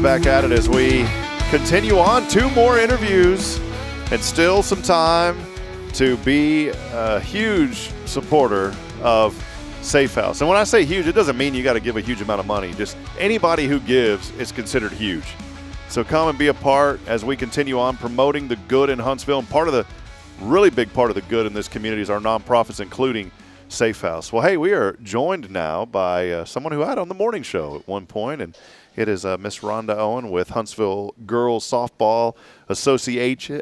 back at it as we continue on. 2 more interviews and still some time to be a huge supporter of Safe House. And when I say huge, it doesn't mean you got to give a huge amount of money. Just anybody who gives is considered huge. So come and be a part as we continue on promoting the good in Huntsville. And part of the really big part of the good in this community is our nonprofits, including Safe House. Well, hey, we are joined now by someone who I had on the morning show at one point, and it is Miss Rhonda Owens with Huntsville Girls Softball Association,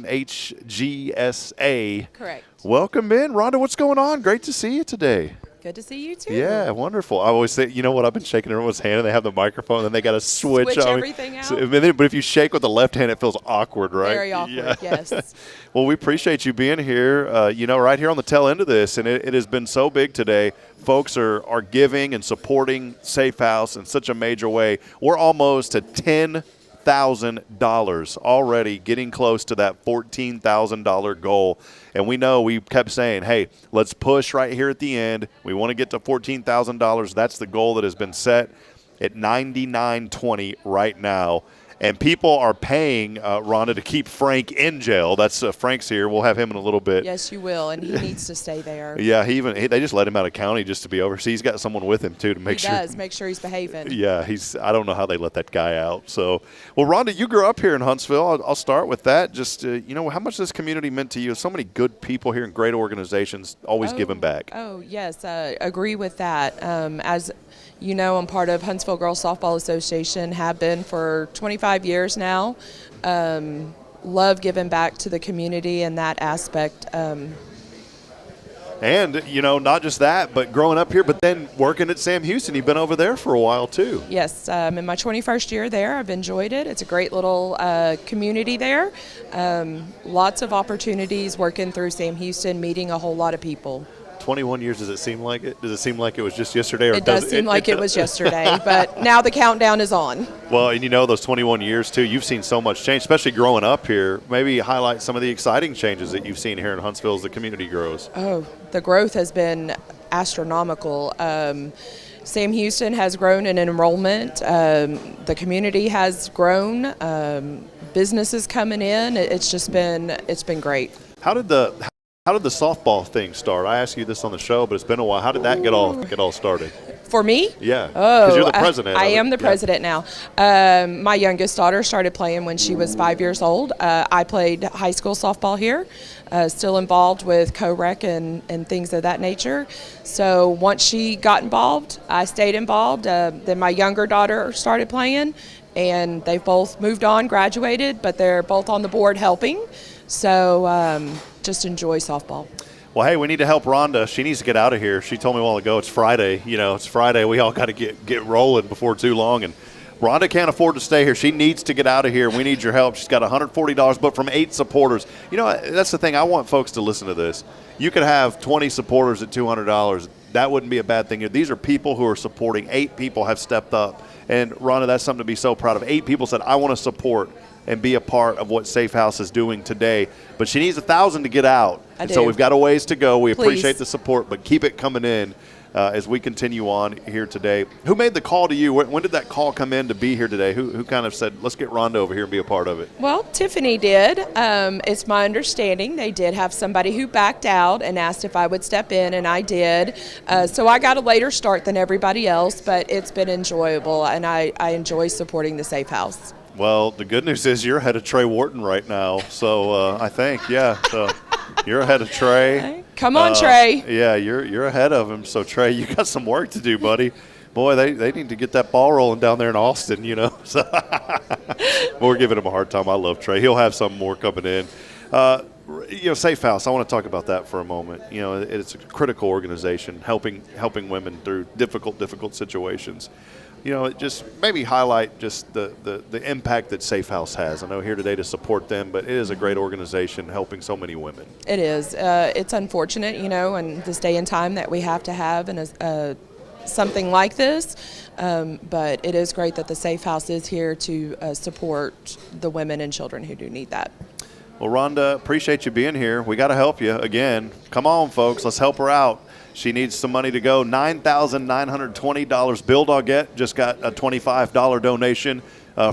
HGSA. Correct. Welcome in. Rhonda, what's going on? Great to see you today. Good to see you, too. Yeah, wonderful. I always say, you know what, I've been shaking everyone's hand, and they have the microphone, and then they got to switch on everything out. But if you shake with the left hand, it feels awkward, right? Very awkward, yes. Well, we appreciate you being here, right here on the tail end of this, and it has been so big today. Folks are giving and supporting Safe House in such a major way. We're almost at $10,000 already, getting close to that $14,000 goal. And we know we kept saying, hey, let's push right here at the end. We want to get to $14,000. That's the goal that has been set at $99.20 right now. And people are paying Rhonda to keep Frank in jail. That's Frank's here. We'll have him in a little bit. Yes, you will, and he needs to stay there. Yeah, they just let him out of county just to be over. See, he's got someone with him too to make sure. He does make sure he's behaving. Yeah, I don't know how they let that guy out. So, well, Rhonda, you grew up here in Huntsville. I'll start with that. Just how much this community meant to you. So many good people here and great organizations always giving back. Oh yes, agree with that. As you know, I'm part of Huntsville Girls Softball Association, have been for 25 years now. Love giving back to the community in that aspect. And, not just that, but growing up here, but then working at Sam Houston. You've been over there for a while, too. Yes, in my 21st year there, I've enjoyed it. It's a great little community there. Lots of opportunities working through Sam Houston, meeting a whole lot of people. 21 years, does it seem like it? Does it seem like it was just yesterday? Or it does seem like it was yesterday, but now the countdown is on. Well, and those 21 years, too, you've seen so much change, especially growing up here. Maybe highlight some of the exciting changes that you've seen here in Huntsville as the community grows. Oh, the growth has been astronomical. Sam Houston has grown in enrollment. The community has grown. Businesses coming in. It's been great. How did the softball thing start? I asked you this on the show, but it's been a while. How did that get all started? For me? Yeah. Because you're the president. I am the president now. My youngest daughter started playing when she was 5 years old. I played high school softball here, still involved with co-rec and things of that nature. So once she got involved, I stayed involved. Then my younger daughter started playing, and they've both moved on, graduated, but they're both on the board helping. So just enjoy softball. Well, hey, we need to help Rhonda. She needs to get out of here. She told me a while ago it's Friday. It's Friday. We all got to get rolling before too long. And Rhonda can't afford to stay here. She needs to get out of here. We need your help. She's got $140, but from 8 supporters. That's the thing. I want folks to listen to this. You could have 20 supporters at $200. That wouldn't be a bad thing. These are people who are supporting. 8 people have stepped up. And, Rhonda, that's something to be so proud of. 8 people said, I want to support and be a part of what Safe House is doing today. But she needs 1,000 to get out. So we've got a ways to go. We appreciate the support, but keep it coming in as we continue on here today. Who made the call to you? When did that call come in to be here today? Who kind of said, let's get Rhonda over here and be a part of it? Well, Tiffany did. It's my understanding they did have somebody who backed out and asked if I would step in, and I did. So I got a later start than everybody else, but it's been enjoyable, and I enjoy supporting the Safe House. Well, the good news is you're ahead of Trey Wharton right now. So I think, so you're ahead of Trey. Come on, Trey. Yeah, you're ahead of him. So, Trey, you got some work to do, buddy. Boy, they need to get that ball rolling down there in Austin, So we're giving him a hard time. I love Trey. He'll have some more coming in. Safe House, I want to talk about that for a moment. It's a critical organization helping women through difficult situations. Just maybe highlight just the impact that Safe House has. I know here today to support them, but it is a great organization helping so many women. It is. It's unfortunate, in this day and time that we have to have something like this, but it is great that the Safe House is here to support the women and children who do need that. Well, Rhonda, appreciate you being here. We got to help you again. Come on, folks. Let's help her out. She needs some money to go. $9,920. Bill Doggett just got a $25 donation.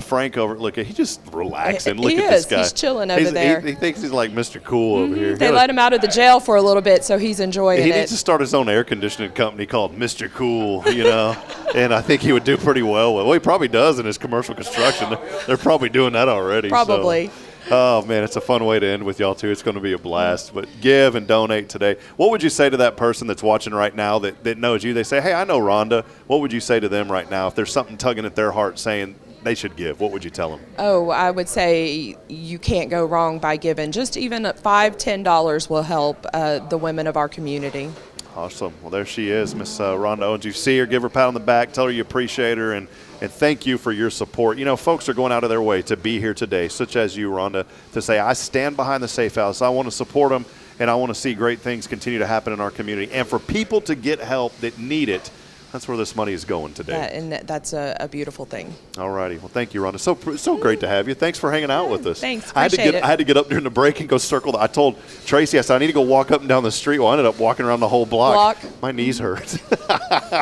Frank over, look, he's just relaxing. Look at this guy. He's chilling over there. He thinks he's like Mr. Cool over here. They let him out of the jail for a little bit, so he's enjoying it. He needs to start his own air conditioning company called Mr. Cool, you know, and I think he would do pretty well. Well, he probably does in his commercial construction. They're probably doing that already. Probably. So. Oh, man, it's a fun way to end with y'all, too. It's going to be a blast. But give and donate today. What would you say to that person that's watching right now that knows you? They say, hey, I know Rhonda. What would you say to them right now if there's something tugging at their heart saying they should give? What would you tell them? Oh, I would say you can't go wrong by giving. Just even $5, $10 will help the women of our community. Awesome. Well, there she is, Miss Rhonda Owens. You see her, give her a pat on the back, tell her you appreciate her, and thank you for your support. You know, folks are going out of their way to be here today, such as you, Rhonda, to say, I stand behind the SAAFE House. I want to support them, and I want to see great things continue to happen in our community. And for people to get help that need it, that's where this money is going today. And that's a beautiful thing. All righty. Well, thank you, Rhonda. So great to have you. Thanks for hanging out with us. Thanks. I had to get up during the break and go circle. I told Tracy, I said, I need to go walk up and down the street. Well, I ended up walking around the whole block. My knees hurt.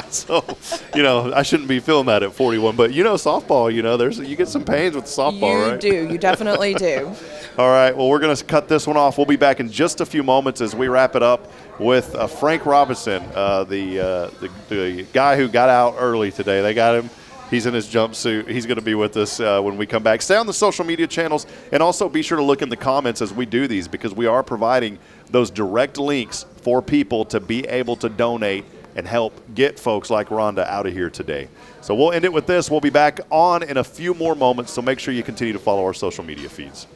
So, you know, I shouldn't be feeling that at 41. But, you know, softball, you know, you get some pains with softball, right? You do. You definitely do. All right. Well, we're going to cut this one off. We'll be back in just a few moments as we wrap it up with Frank Robinson, the guy who got out early today. They got him. He's in his jumpsuit. He's going to be with us when we come back. Stay on the social media channels, and also be sure to look in the comments as we do these, because we are providing those direct links for people to be able to donate and help get folks like Rhonda out of here today. So we'll end it with this. We'll be back on in a few more moments, so make sure you continue to follow our social media feeds.